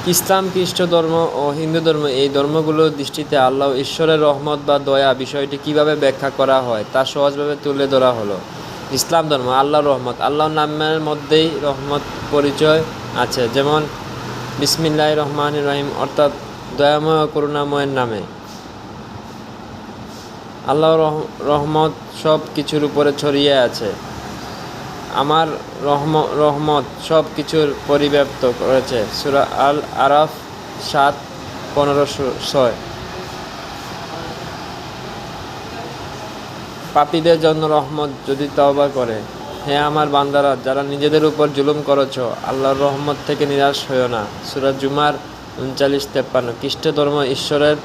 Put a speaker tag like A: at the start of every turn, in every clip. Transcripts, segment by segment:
A: ইসলাম, খ্রিস্ট ধর্ম ও হিন্দু ধর্ম এই ধর্মগুলোর দৃষ্টিতে আল্লাহ ঈশ্বরের রহমত বা দয়া বিষয়টি কিভাবে ব্যাখ্যা করা হয় তা সহজভাবে তুলে ধরা হলো। ইসলাম ধর্ম, আল্লাহর রহমত। আল্লাহর নামের মধ্যেই রহমত পরিচয় আছে, যেমন বিসমিল্লাহির রহমানির রহিম, অর্থাৎ দয়াময় ও করুণাময়ের নামে। আল্লাহর রহমত সব কিছুর উপরে ছড়িয়ে আছে। আমার রহমত সব কিছুর পরিব্যাপ্ত করেছে। সূরা আল আরাফ 7:15-6। পাপীদের জন্য রহমত, যদি তওবা করে। হে আমার বান্দারা, যারা নিজেদের উপর জুলুম করেছ, আল্লাহর রহমত থেকে নিরাশ হইও না। সূরা জুমার 39-53। খ্রিস্ট ধর্ম, ঈশ্বরের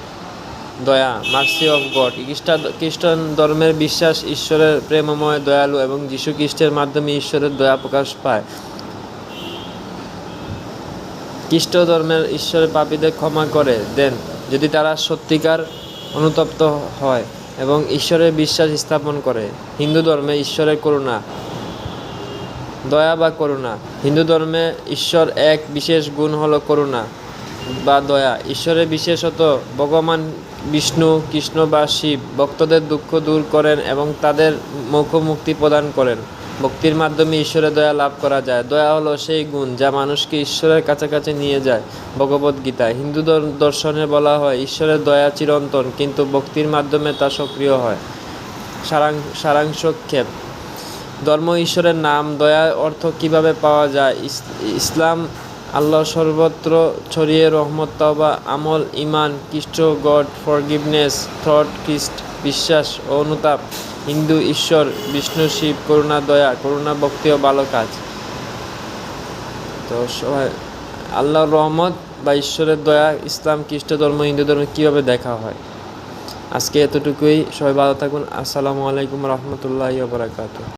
A: দয়া, মার্সি অফ গড। খ্রিস্টান ধর্মের বিশ্বাস ঈশ্বরের প্রেমময়, দয়ালু এবং যীশু খ্রিস্টের মাধ্যমে ঈশ্বরের দয়া প্রকাশ পায়। খ্রিস্ট ধর্মের ঈশ্বরের পাপীদের ক্ষমা করে দেন যদি তারা সত্যিকার অনুতপ্ত হয় এবং ঈশ্বরের বিশ্বাস স্থাপন করে। হিন্দু ধর্মে ঈশ্বরের করুণা, দয়া বা করুণা। হিন্দু ধর্মে ঈশ্বর এক বিশেষ গুণ হলো করুণা বা দয়া। ঈশ্বরের বিশেষত ভগবান বিষ্ণু, কৃষ্ণ বা শিব ভক্তদের দুঃখ দূর করেন এবং তাদের মুক্তি প্রদান করেন। ভক্তির মাধ্যমে ঈশ্বরের দয়া লাভ করা যায়। দয়া হলো সেই গুণ যা মানুষকে ঈশ্বরের কাছাকাছি নিয়ে যায়। ভগবদ্গীতা। হিন্দু দর্শনে বলা হয় ঈশ্বরের দয়া চিরন্তন, কিন্তু ভক্তির মাধ্যমে তা সক্রিয় হয়। সারাংশক্ষেপ। ধর্ম, ঈশ্বরের নাম, দয়ার অর্থ কিভাবে পাওয়া যায়। ইসলাম, আল্লাহ সর্বত্র ছড়িয়ে রহমত, তওবা, আমল, ঈমান, খ্রিস্ট, গড ফরগিভনেস, থট, খ্রিস্ট, বিশ্বাস ও অনুতাপ। হিন্দু, ঈশ্বর, বিষ্ণু, শিব, করুণা, দয়া, করুণা, ভক্তি ও ভালো কাজ। তো সবাই আল্লাহর রহমত বা ঈশ্বরের দয়া ইসলাম, খ্রিস্ট ধর্ম, হিন্দু ধর্মে কীভাবে দেখা হয়। আজকে এতটুকুই। সবাই ভালো থাকুন। আসসালামু আলাইকুম রহমতুল্লাহি ওয়া বারাকাতুহু।